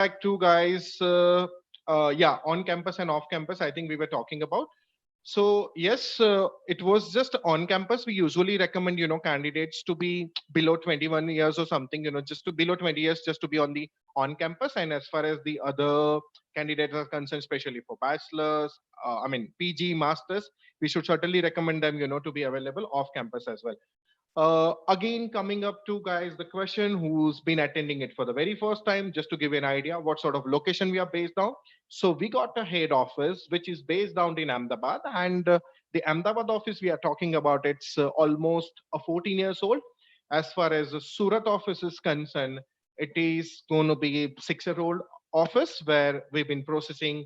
back to guys. Yeah, on campus and off campus. I think we were talking about. So yes, it was just on campus. We usually recommend candidates to be below 21 years or something. Just to below 20 years, just to be on the on campus. And as far as the other candidates are concerned, especially for bachelors, I mean PG, masters, we should certainly recommend them to be available off campus as well. Again, coming up to guys, the question who's been attending it for the very first time, just to give you an idea what sort of location we are based on. So we got a head office which is based down in Ahmedabad, and the Ahmedabad office we are talking about, it's almost a 14 years old. As far as the Surat office is concerned, it is going to be a 6-year old office where we've been processing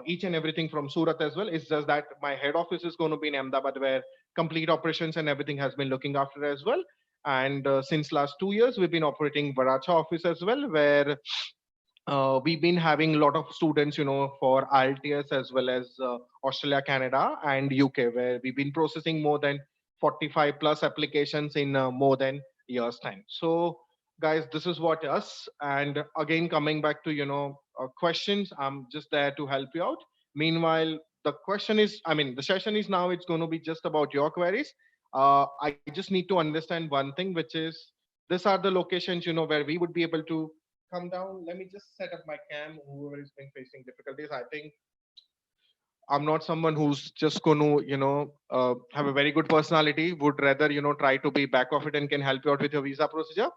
each and everything from Surat as well. It's just that my head office is going to be in Ahmedabad, where complete operations and everything has been looking after as well. And since last 2 years, we've been operating Baracha office as well, where we've been having a lot of students, for IELTS as well as Australia, Canada, and UK, where we've been processing more than 45 plus applications in more than years time. So, guys, this is what us. And again, coming back to questions, I'm just there to help you out. Meanwhile, the question is, I mean, the session is now. It's going to be just about your queries. I just need to understand one thing, which is these are the locations where we would be able to come down. Let me just set up my cam. Whoever has been facing difficulties, I think I'm not someone who's just going to, have a very good personality. Would rather, try to be back of it and can help you out with your visa procedure.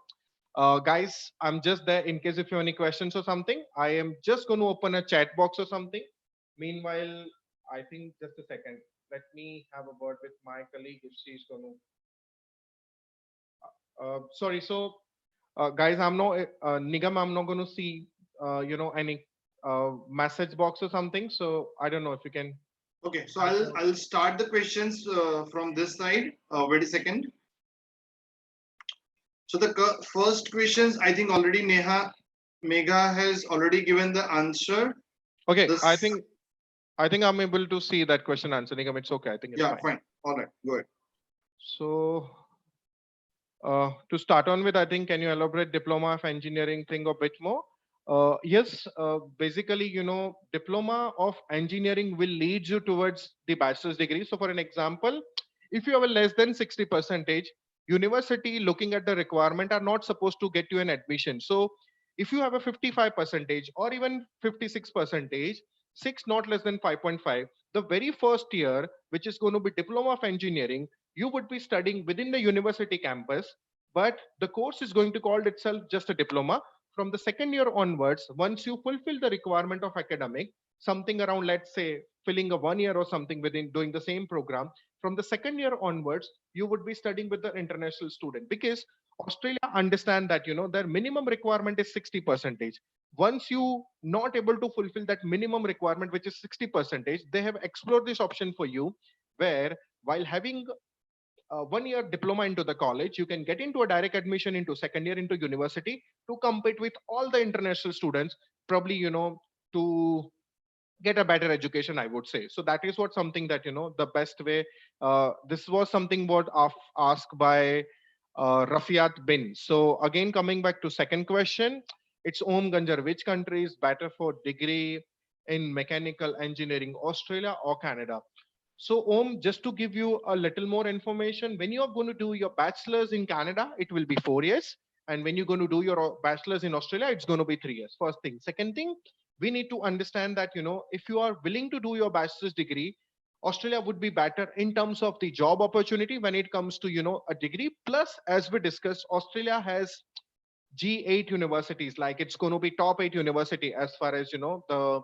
Guys, I'm just there in case if you have any questions or something. I am just going to open a chat box or something. Meanwhile, I think just a second. Let me have a word with my colleague if she's going to. Sorry. So guys, I'm not Nigam, I'm not going to see any message box or something, so I don't know if you can Okay, so help I'll start the questions from this side. Wait a second. So the first questions, I think already Megha has already given the answer. okay. This, I think I'm able to see that question answer, Nigam. It's okay, I think it's yeah, fine. fine. All right, go ahead. So to start on with, I think, can you elaborate diploma of engineering thing a bit more? Yes, basically, diploma of engineering will lead you towards the bachelor's degree. So, for an example, if you have a less than 60 percentage, university looking at the requirement are not supposed to get you an admission. So, if you have a 55 percentage or even 56 percentage, six not less than 5.5, the very first year, which is going to be diploma of engineering, you would be studying within the university campus, but the course is going to call itself just a diploma. From the second year onwards, once you fulfill the requirement of academic, something around, let's say, filling a 1 year or something within doing the same program, from the second year onwards, you would be studying with the international student, because Australia understand that their minimum requirement is 60 percentage. Once you not able to fulfill that minimum requirement, which is 60 percentage, they have explored this option for you, where while having 1 year diploma into the college, you can get into a direct admission into second year into university to compete with all the international students, probably to get a better education, I would say. So that is what something that the best way. This was something what asked by Rafiat bin. So again, coming back to second question, it's Om Ganjar, which country is better for degree in mechanical engineering, Australia or Canada? So, Om, just to give you a little more information, when you are going to do your bachelor's in Canada, it will be 4 years. And when you're going to do your bachelor's in Australia, it's going to be 3 years. First thing. Second thing, we need to understand that, if you are willing to do your bachelor's degree, Australia would be better in terms of the job opportunity when it comes to, a degree. Plus, as we discussed, Australia has G8 universities, like it's going to be top 8 university as far as the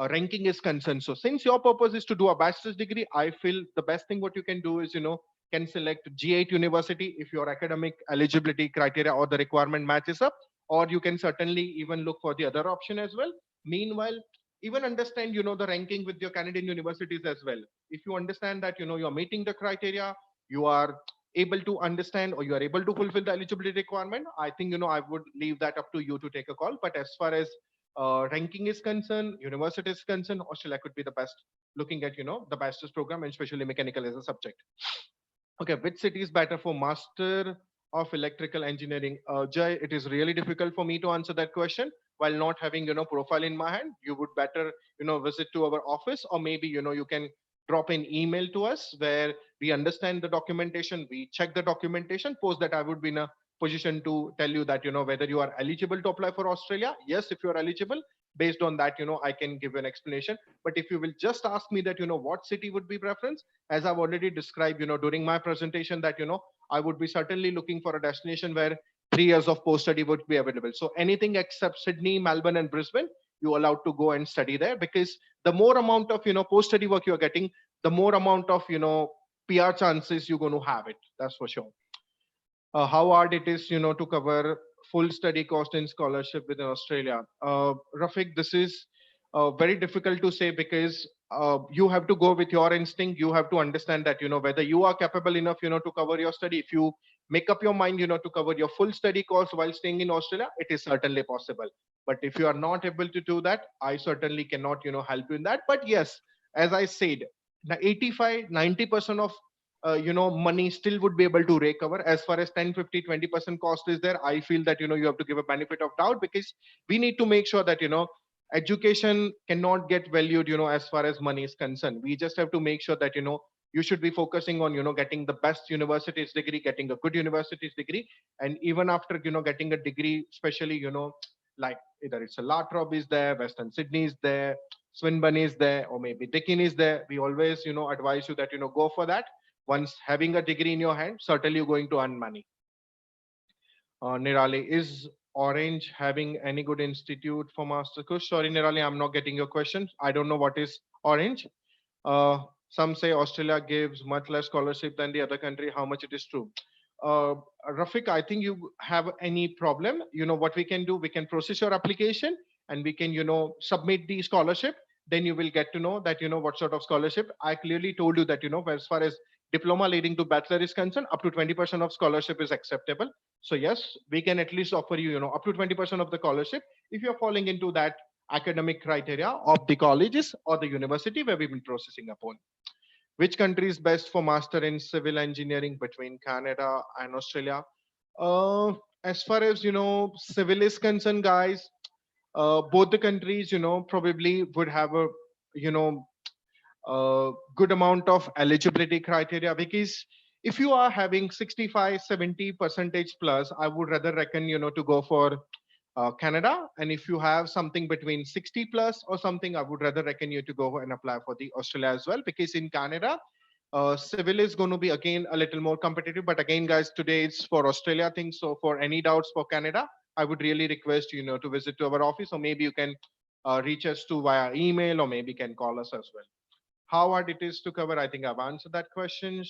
ranking is concerned. So since your purpose is to do a bachelor's degree, I feel the best thing what you can do is can select G8 university if your academic eligibility criteria or the requirement matches up, or you can certainly even look for the other option as well. Meanwhile, even understand the ranking with your Canadian universities as well. If you understand that you're meeting the criteria, you are able to understand, or you are able to fulfill the eligibility requirement, I think I would leave that up to you to take a call. But as far as ranking is concerned, university is concerned, Australia could be the best looking at the bachelor's program, and especially mechanical as a subject. Okay, which city is better for master of electrical engineering? Jay, it is really difficult for me to answer that question. while not having profile in my hand, you would better visit to our office, or maybe you can drop an email to us where we understand the documentation, we check the documentation. Post that, I would be in a position to tell you that whether you are eligible to apply for Australia. Yes, if you are eligible, based on that I can give an explanation. But if you will just ask me that what city would be preference, as I've already described during my presentation, that I would be certainly looking for a destination where 3 years of post study would be available. So anything except Sydney, Melbourne, and Brisbane, you allowed to go and study there, because the more amount of post study work you're getting, the more amount of PR chances you're going to have it. That's for sure. How hard it is to cover full study cost in scholarship within Australia. Rafiq, this is very difficult to say, because you have to go with your instinct. You have to understand that whether you are capable enough to cover your study. If you make up your mind to cover your full study cost while staying in Australia, it is certainly possible. But if you are not able to do that, I certainly cannot help you in that. But yes, as I said, the 85-90% of money still would be able to recover. As far as 10-50-20% cost is there, I feel that you have to give a benefit of doubt, because we need to make sure that education cannot get valued as far as money is concerned. We just have to make sure that you should be focusing on getting the best university's degree, getting a good university's degree. And even after getting a degree, especially like either it's a La Trobe is there, Western Sydney is there, Swinburne is there, or maybe Deakin is there, we always advise you that go for that. Once having a degree in your hand, certainly you're going to earn money. Nirali, is Orange having any good institute for master course? Sorry, Nirali, I'm not getting your question. I don't know what is Orange. Uh, some say Australia gives much less scholarship than the other country. How much it is true? Uh, Rafiq, I think you have any problem. What we can do, we can process your application, and we can submit the scholarship. Then you will get to know that what sort of scholarship. I clearly told you that as far as diploma leading to bachelor is concerned, up to 20% of scholarship is acceptable. So yes, we can at least offer you up to 20% of the scholarship if you're falling into that academic criteria of the colleges or the university where we've been processing upon. Which country is best for master in civil engineering between Canada and Australia? Uh, as far as civil is concerned, guys, both the countries probably would have a you know good amount of eligibility criteria, because if you are having 65-70 percentage plus, I would rather reckon to go for Canada. And if you have something between 60 plus or something, I would rather reckon you to go and apply for the Australia as well, because in Canada, civil is going to be again a little more competitive. But again, guys, today it's for Australia things. So for any doubts for Canada, I would really request to visit to our office, or maybe you can reach us to via email, or maybe can call us as well. How hard it is to cover, I think I've answered that questions.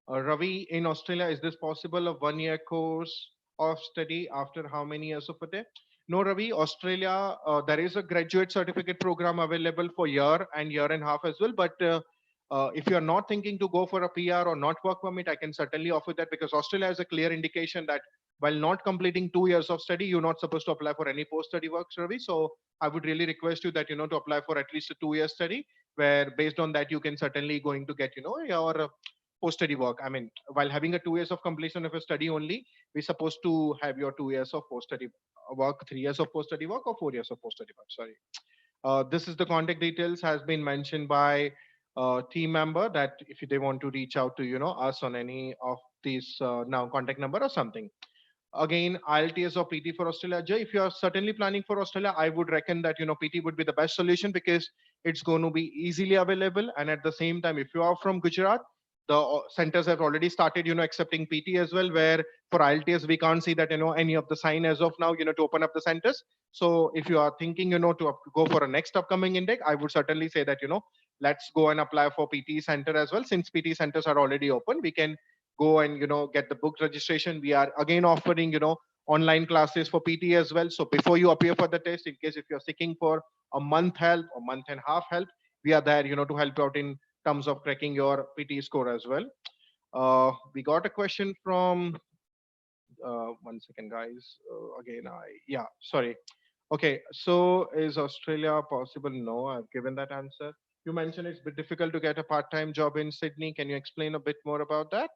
Ravi, in Australia, is this possible, a 1 year course of study after how many years of a day? No, Ravi, Australia, there is a graduate certificate program available for year and half as well. But if you're not thinking to go for a PR or not work permit, I can certainly offer that, because Australia has a clear indication that while not completing 2 years of study, you're not supposed to apply for any post-study work, Ravi. So I would really request you that, to apply for at least a 2 year study, where based on that, you can certainly going to get, your post-study work. I mean, while having a 2 years of completion of a study only, we're supposed to have your 2 years of post-study work, 3 years of post-study work, or 4 years of post-study work. Sorry. This is the contact details has been mentioned by team member, that if they want to reach out to us on any of these now contact number or something. Again, IELTS or PT for Australia. Jay, if you are certainly planning for Australia, I would reckon that PT would be the best solution, because it's going to be easily available. And at the same time, if you are from Gujarat, the centers have already started accepting PT as well, where for IELTS we can't see that any of the sign as of now to open up the centers. So if you are thinking to go for a next upcoming intake, I would certainly say that let's go and apply for PT center as well. Since PT centers are already open, we can go and get the book registration. We are again offering online classes for PT as well. So before you appear for the test, in case if you're seeking for a month help or month and a half help, we are there to help out in terms of cracking your PT score as well. We got a question from 1 second, guys. Again, yeah, sorry. Okay, so is Australia possible? No, I've given that answer. You mentioned it's a bit difficult to get a part-time job in Sydney. Can you explain a bit more about that?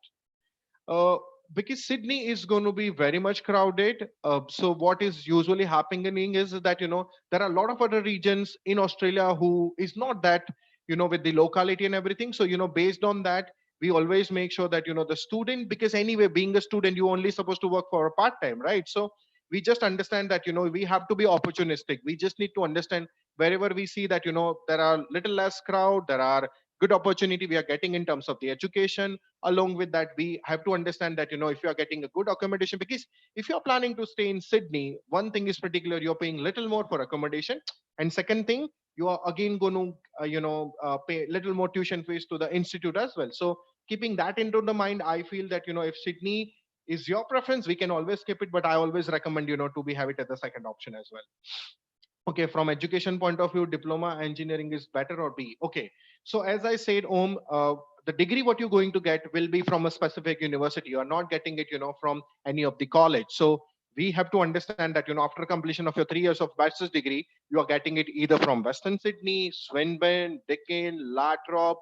because Sydney is going to be very much crowded. So what is usually happening is that, there are a lot of other regions in Australia who is not that, with the locality and everything. So, based on that, we always make sure that, the student, because anyway, being a student, you only supposed to work for a part time, right? So we just understand that, we have to be opportunistic. We just need to understand wherever we see that, there are little less crowd, there are good opportunity we are getting in terms of the education. Along with that, we have to understand that, if you are getting a good accommodation, because if you're planning to stay in Sydney, one thing is particular, you're paying little more for accommodation, and second thing, you are again going to pay little more tuition fees to the institute as well. So keeping that into the mind, I feel that, if Sydney is your preference, we can always skip it, but I always recommend, to be have it as the second option as well. Okay, from education point of view, diploma engineering is better or B? Okay, so as I said, Om, the degree what you're going to get will be from a specific university. You are not getting it, from any of the college. So we have to understand that, after completion of your 3 years of bachelor's degree, you are getting it either from Western Sydney, Swinburne, Deakin, Latrobe,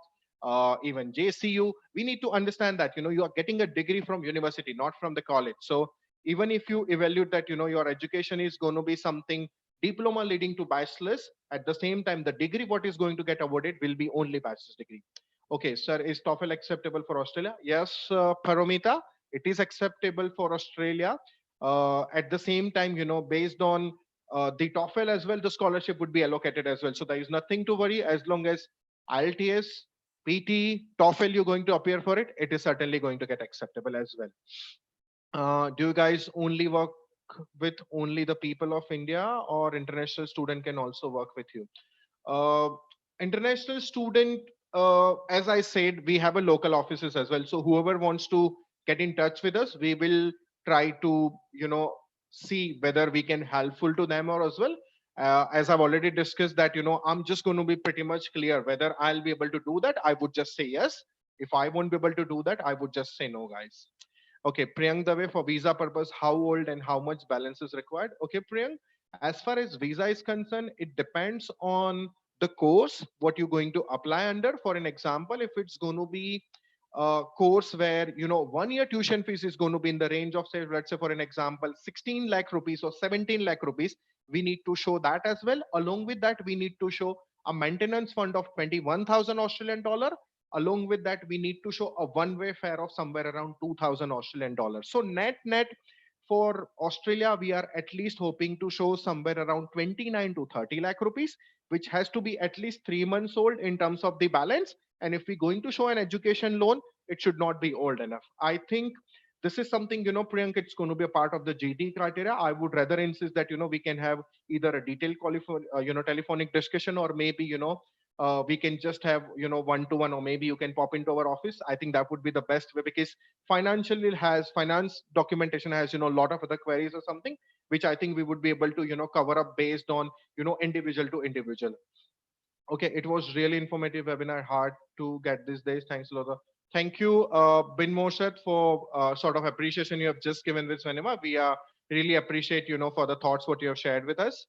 even JCU. We need to understand that, you are getting a degree from university, not from the college. So even if you evaluate that, your education is going to be something diploma leading to bachelor's, at the same time the degree what is going to get awarded will be only bachelor's degree. Okay, sir, is TOEFL acceptable for Australia? Yes, Paramita, it is acceptable for Australia. At the same time, based on the TOEFL as well, the scholarship would be allocated as well. So there is nothing to worry as long as IELTS, PT, TOEFL you're going to appear for it, it is certainly going to get acceptable as well. Do you guys only work with only the people of India, or international student can also work with you? Uh, International student, as I said, we have a local offices as well. So whoever wants to get in touch with us, we will try to, see whether we can helpful to them or as well. As I've already discussed that, I'm just going to be pretty much clear whether I'll be able to do that. I would just say yes. If I won't be able to do that, I would just say no, guys. Okay, Priyank Dave, for visa purpose, how old and how much balance is required? Okay, Priyank, as far as visa is concerned, it depends on the course, what you're going to apply under. For an example, if it's going to be a course where, 1 year tuition fees is going to be in the range of, say, let's say, for an example, 16 lakh rupees or 17 lakh rupees, we need to show that as well. Along with that, we need to show a maintenance fund of 21,000 Australian dollar. Along with that, we need to show a one-way fare of somewhere around 2,000 Australian dollars. So net for Australia, we are at least hoping to show somewhere around 29 to 30 lakh rupees, which has to be at least 3 months old in terms of the balance. And if we're going to show an education loan, it should not be old enough. I think this is something, Priyank, it's going to be a part of the GT criteria. I would rather insist that, we can have either a detailed telephonic discussion, or maybe, we can just have, one to one, or maybe you can pop into our office. I think that would be the best way, because financially has finance documentation has, a lot of other queries or something, which I think we would be able to, cover up based on, individual to individual. Okay, it was really informative webinar, hard to get these days. Thanks a lot. Thank you, Bin Morshed, for sort of appreciation you have just given this webinar. We really appreciate, for the thoughts what you have shared with us.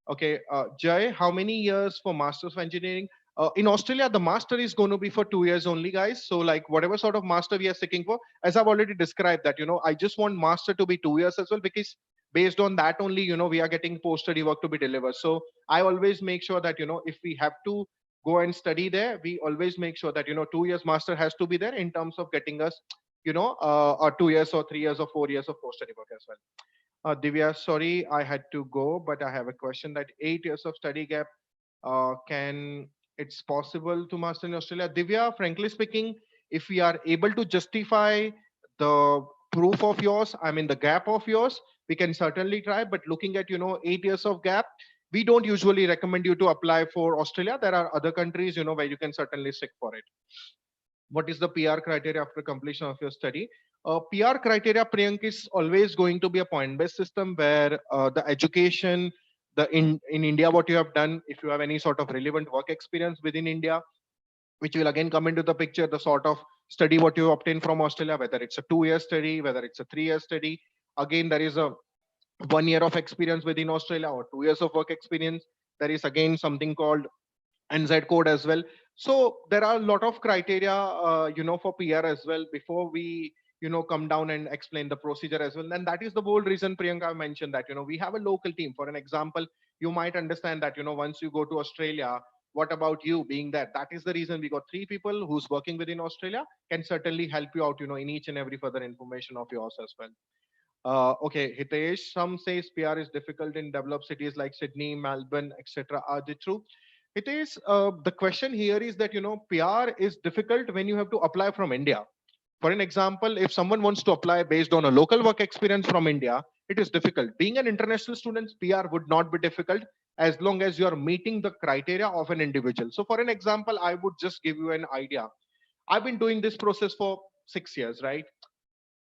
Okay, Jay, how many years for Masters of Engineering? In Australia, the master is going to be for 2 years only, guys. So like whatever sort of master we are seeking for, as I've already described that, I just want master to be 2 years as well, because based on that only, we are getting post-study work to be delivered. So I always make sure that, if we have to go and study there, we always make sure that, 2 years master has to be there in terms of getting us, or 2 years or 3 years or 4 years of post-study work as well. Divya, sorry, I had to go, but I have a question that 8 years of study gap, can it's possible to master in Australia? Divya, frankly speaking, if we are able to justify the proof of yours, I mean the gap of yours, we can certainly try. But looking at 8 years of gap, we don't usually recommend you to apply for Australia. There are other countries where you can certainly stick for it. What is the PR criteria after completion of your study? PR criteria, Priyank, is always going to be a point-based system where the education, the in India, what you have done, if you have any sort of relevant work experience within India, which will again come into the picture, the sort of study what you obtain from Australia, whether it's a 2 year study, whether it's a 3 year study. Again, there is a 1 year of experience within Australia or 2 years of work experience. There is again something called NZ code as well. So there are a lot of criteria, for PR as well before we, come down and explain the procedure as well. And that is the whole reason, Priyanka mentioned that, we have a local team. For an example, you might understand that, once you go to Australia, what about you being there? That is the reason we got three people who's working within Australia, can certainly help you out, in each and every further information of yours as well. Okay, Hitesh, some says PR is difficult in developed cities like Sydney, Melbourne, etc. Are they true? Hitesh, the question here is that, PR is difficult when you have to apply from India. For an example, if someone wants to apply based on a local work experience from India, it is difficult. Being an international student, PR would not be difficult as long as you are meeting the criteria of an individual. So, for an example, I would just give you an idea. I've been doing this process for 6 years, right?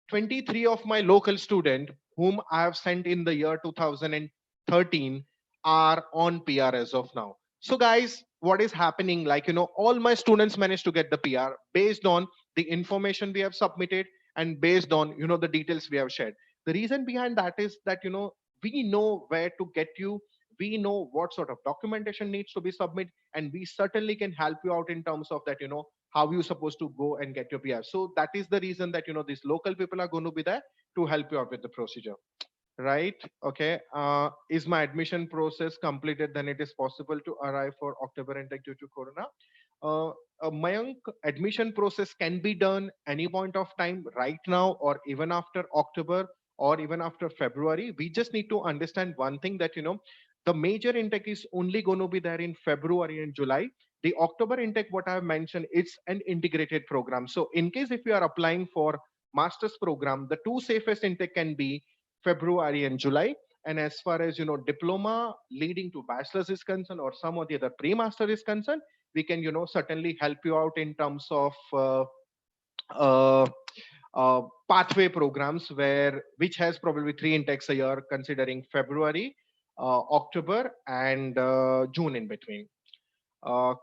23 of my local student whom I have sent in the year 2013 are on PR as of now. So guys, what is happening? Like, all my students managed to get the PR based on the information we have submitted and based on, the details we have shared. The reason behind that is that, we know where to get you. We know what sort of documentation needs to be submitted, and we certainly can help you out in terms of that, how you supposed to go and get your PR. So that is the reason that, these local people are going to be there to help you out with the procedure. Right. Okay. Is my admission process completed? Then it is possible to arrive for October intake due to Corona. Uh, Mayank, admission process can be done any point of time right now, or even after October, or even after February. We just need to understand one thing that, the major intake is only going to be there in February and July. The October intake, what I have mentioned, it's an integrated program. So in case if you are applying for master's program, the two safest intake can be February and July. And as far as, diploma leading to bachelor's is concerned, or some of the other pre-master is concerned, we can, certainly help you out in terms of uh, pathway programs, where which has probably three intakes a year, considering February, October, and June in between.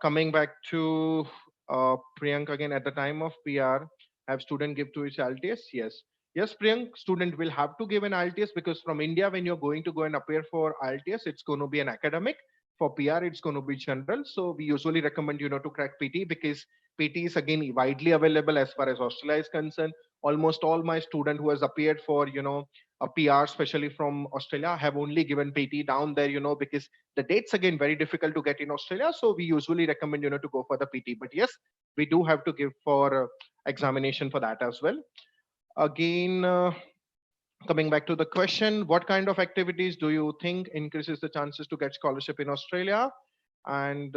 Coming back to Priyank again, at the time of PR, have student give to his LTS? Yes. Yes, Priyank, student will have to give an LTS, because from India, when you're going to go and appear for LTS, it's going to be an academic. For PR, it's going to be general. So we usually recommend, to crack PT, because PT is again widely available as far as Australia is concerned. Almost all my student who has appeared for, a PR, especially from Australia, have only given PT down there, because the dates again very difficult to get in Australia. So we usually recommend, to go for the PT. But yes, we do have to give for examination for that as well. Again, coming back to the question, what kind of activities do you think increases the chances to get scholarship in Australia? And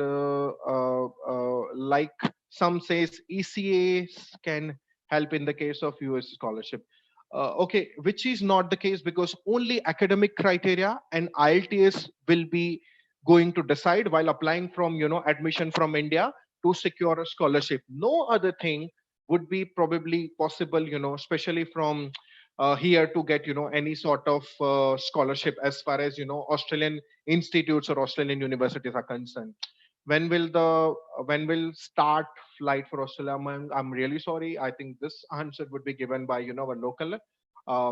like some says, ECAs can help in the case of US scholarship. Okay, which is not the case, because only academic criteria and IELTS will be going to decide while applying from, admission from India to secure a scholarship. No other thing would be probably possible, especially from here to get, any sort of scholarship as far as, Australian institutes or Australian universities are concerned. When will start flight for Australia? I'm really sorry. I think this answer would be given by, our local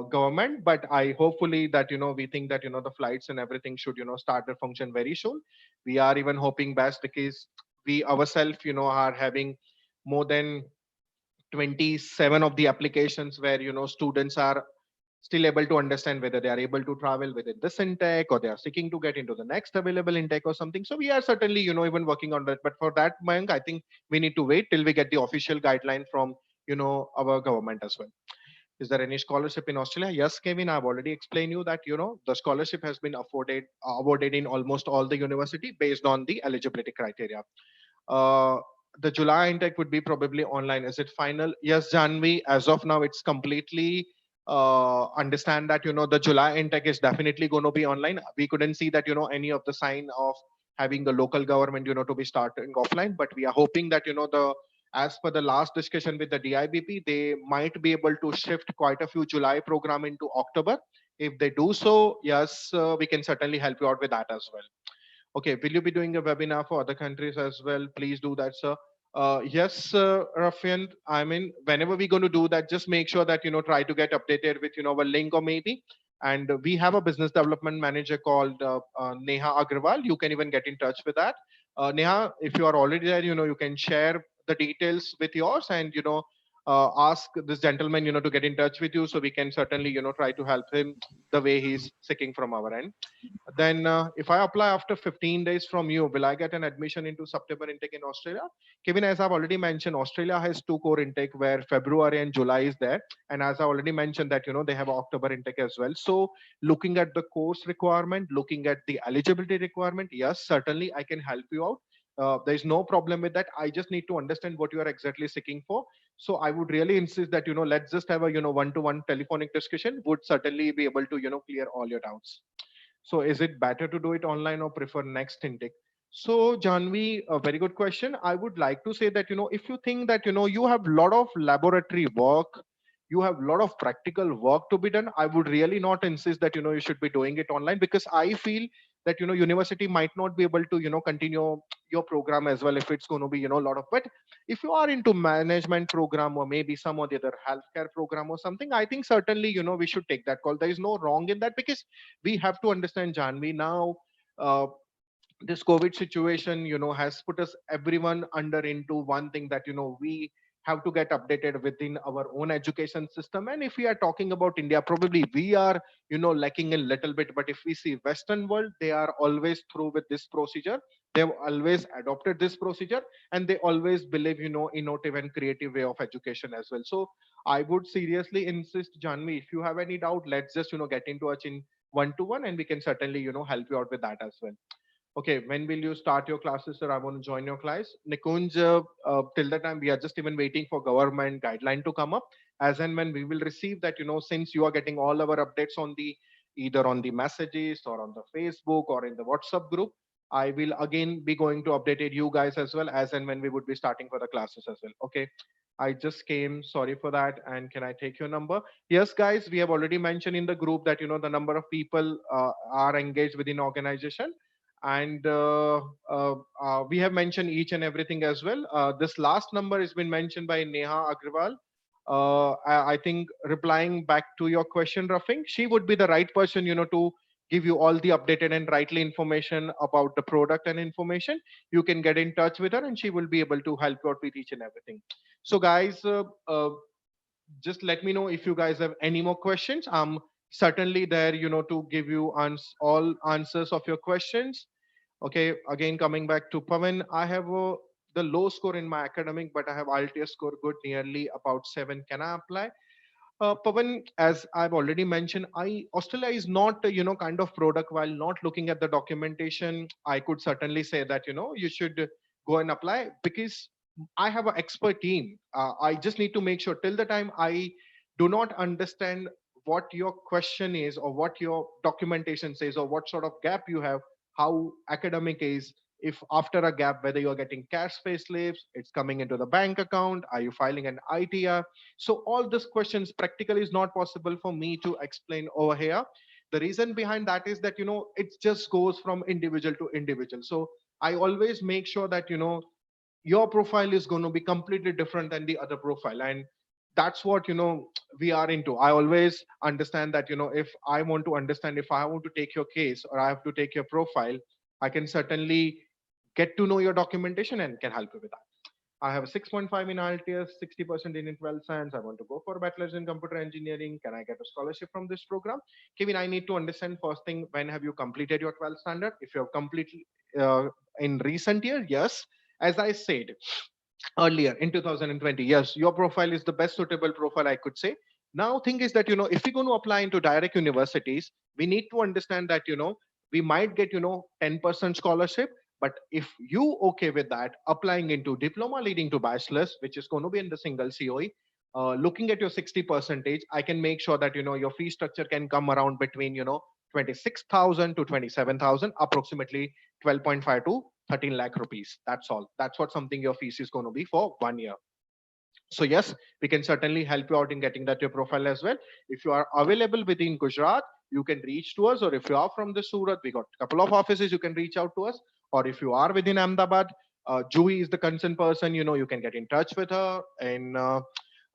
government, but I hopefully that, we think that, the flights and everything should, start to function very soon. We are even hoping best, because we ourselves, are having more than 27 of the applications where, students are still able to understand whether they are able to travel within this intake, or they are seeking to get into the next available intake or something. So we are certainly, even working on that. But for that, Mayank, I think we need to wait till we get the official guideline from, our government as well. Is there any scholarship in Australia? Yes, Kevin, I've already explained you that, the scholarship has been awarded in almost all the university based on the eligibility criteria. uh, the July intake would be probably online. Is it final? Yes, Janvi. As of now, it's completely understand that, the July intake is definitely going to be online. We couldn't see that, any of the sign of having the local government, to be starting offline. But we are hoping that, the as per the last discussion with the DIBP, they might be able to shift quite a few July program into October. If they do so, yes, we can certainly help you out with that as well. Okay, will you be doing a webinar for other countries as well? Please do that, sir. Yes, Rafian. I mean, whenever we're going to do that, just make sure that, try to get updated with, our link or maybe. And we have a business development manager called Neha Agrawal. You can even get in touch with that. Neha, if you are already there, you can share the details with yours, and ask this gentleman, to get in touch with you, so we can certainly, try to help him the way he's seeking from our end. Then, if I apply after 15 days from you, will I get an admission into September intake in Australia? Kevin, as I've already mentioned, Australia has two core intake where February and July is there. And as I already mentioned that, they have October intake as well. So looking at the course requirement, looking at the eligibility requirement, yes, certainly I can help you out. There's no problem with that. I just need to understand what you are exactly seeking for. So I would really insist that, let's just have a, one-to-one telephonic discussion, would certainly be able to, clear all your doubts. So is it better to do it online or prefer next intake? So Janvi, a very good question. I would like to say that, if you think that, you have a lot of laboratory work, you have a lot of practical work to be done, I would really not insist that, you should be doing it online, because I feel that, university might not be able to, continue your program as well if it's going to be, a lot of, but if you are into management program or maybe some or the other healthcare program or something, I think certainly, we should take that call. There is no wrong in that, because we have to understand, Janvi, now uh, this COVID situation, has put us everyone under into one thing that, we have to get updated within our own education system. And if we are talking about India, probably we are, lacking a little bit. But if we see Western world, they are always through with this procedure. They've always adopted this procedure, and they always believe, innovative and creative way of education as well. So I would seriously insist, Janvi, if you have any doubt, let's just, get into touch in one-to-one, and we can certainly, help you out with that as well. Okay, when will you start your classes, sir? I want to join your class. Nikunj, till the time we are just even waiting for government guideline to come up. As and when we will receive that, since you are getting all our updates on the either on the messages or on the Facebook or in the WhatsApp group, I will again be going to update it you guys as well, as and when we would be starting for the classes as well. Okay. I just came. Sorry for that. And can I take your number? Yes, guys, we have already mentioned in the group that, the number of people are engaged within organization, and we have mentioned each and everything as well. This last number has been mentioned by Neha Agrawal. I think replying back to your question, Rafing, she would be the right person, to give you all the updated and rightly information about the product and information. You can get in touch with her, and she will be able to help you out with each and everything. So, guys, just let me know if you guys have any more questions. I'm certainly there, to give you all answers of your questions. Okay, again coming back to Pavan, I have the low score in my academic, but I have IELTS score good, nearly about 7. Can I apply? Pavan, as I've already mentioned, I Australia is not a, kind of product. While not looking at the documentation, I could certainly say that, you should go and apply, because I have an expert team. I just need to make sure till the time I do not understand what your question is or what your documentation says or what sort of gap you have, how academic is, if after a gap, whether you're getting cash pay slips, it's coming into the bank account, are you filing an ITR? So all these questions practically is not possible for me to explain over here. The reason behind that is that, it just goes from individual to individual. So I always make sure that, your profile is going to be completely different than the other profile. And that's what, we are into. I always understand that, if I want to understand, if I want to take your case or I have to take your profile, I can certainly get to know your documentation and can help you with that. I have a 6.5 in IELTS, 60% in 12 science. I want to go for a bachelor's in computer engineering. Can I get a scholarship from this program? Kevin, I need to understand first thing, when have you completed your 12th standard? If you have completely in recent year, yes. As I said earlier in 2020, yes, your profile is the best suitable profile, I could say. Now thing is that, if we're going to apply into direct universities, we need to understand that, we might get, 10% scholarship. But if you okay with that, applying into diploma leading to bachelor's, which is going to be in the single COE, looking at your 60 percentage, I can make sure that, your fee structure can come around between, 26,000 to 27,000, approximately 12.5 to 13 lakh rupees. That's all. That's what something your fees is going to be for 1 year. So yes, we can certainly help you out in getting that your profile as well. If you are available within Gujarat, you can reach to us. Or if you are from the Surat, we got a couple of offices, you can reach out to us. Or if you are within Ahmedabad, Juhi is the concerned person, you can get in touch with her. And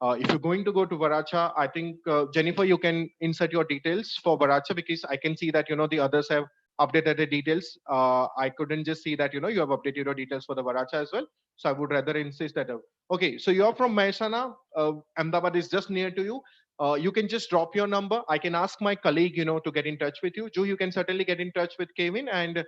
if you're going to go to Varacha, I think Jennifer, you can insert your details for Varacha, because I can see that, the others have updated the details. I couldn't just see that you have updated your details for the Varacha as well. So I would rather insist that. Okay, so you're from Mehsana. Ahmedabad is just near to you. You can just drop your number. I can ask my colleague, to get in touch with you. Ju, you can certainly get in touch with Kevin and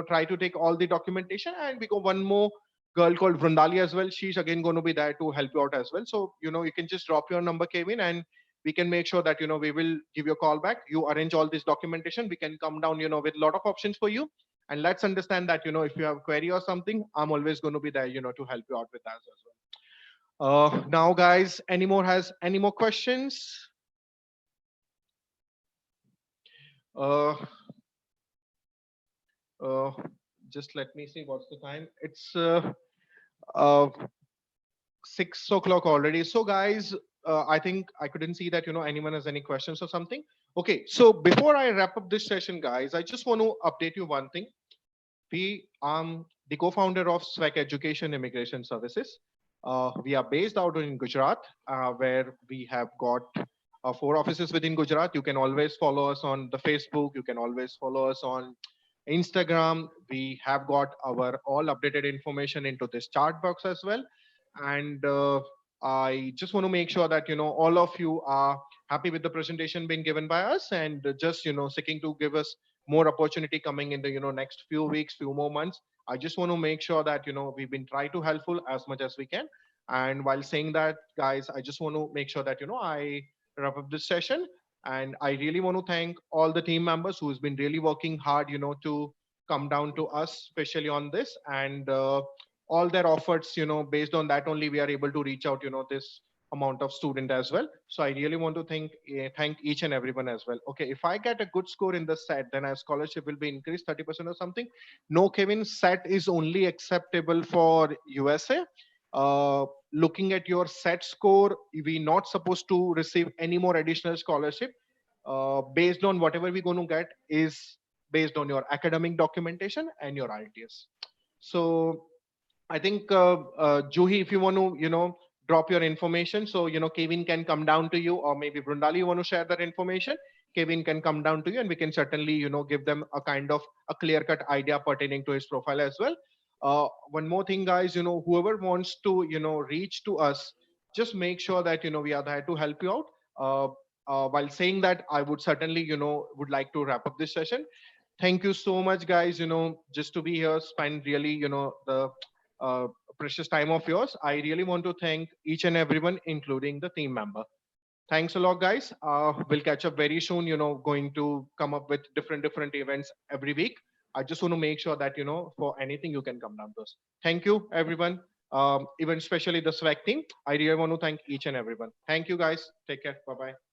try to take all the documentation. And we go one more girl called Vrundali as well. She's again going to be there to help you out as well. So you can just drop your number, Kevin, and we can make sure that we will give you a call back. You arrange all this documentation. We can come down with a lot of options for you. And let's understand that if you have query or something, I'm always going to be there to help you out with that as well. Now guys, any more questions? uh, uh, just let me see what's the time. It's uh, 6 o'clock already. So guys, I think I couldn't see that anyone has any questions or something. Okay, so before I wrap up this session, guys, I just want to update you one thing. We the co-founder of SWEC Education Immigration Services. We are based out in Gujarat, where we have got 4 offices within Gujarat. You can always follow us on the Facebook. You can always follow us on Instagram. We have got our all updated information into this chat box as well. And I just want to make sure that all of you are happy with the presentation being given by us, and just seeking to give us more opportunity coming in the next few weeks, few more months. I just want to make sure that we've been try to helpful as much as we can. And while saying that, guys, I just want to make sure that I wrap up this session. And I really want to thank all the team members who's been really working hard to come down to us, especially on this. And all their efforts, based on that only we are able to reach out this amount of student as well. So I really want to thank each and everyone as well. Okay, if I get a good score in the set, then our scholarship will be increased 30% or something. No, Kevin, set is only acceptable for USA. Looking at your set score, we not supposed to receive any more additional scholarship. Based on whatever we're going to get is based on your academic documentation and your ITS. So I think, Juhi, if you want to, drop your information, so Kevin can come down to you, or maybe Brundali, you want to share that information. Kevin can come down to you, and we can certainly, give them a kind of a clear-cut idea pertaining to his profile as well. One more thing, guys, whoever wants to, reach to us, just make sure that we are there to help you out. While saying that, I would certainly, would like to wrap up this session. Thank you so much, guys, just to be here, spend really the uh, precious time of yours. I really want to thank each and everyone, including the team member. Thanks a lot, guys. We'll catch up very soon. Going to come up with different events every week. I just want to make sure that for anything you can come down to us. Thank you, everyone. Even especially the SWAC team. I really want to thank each and everyone. Thank you, guys. Take care. Bye bye.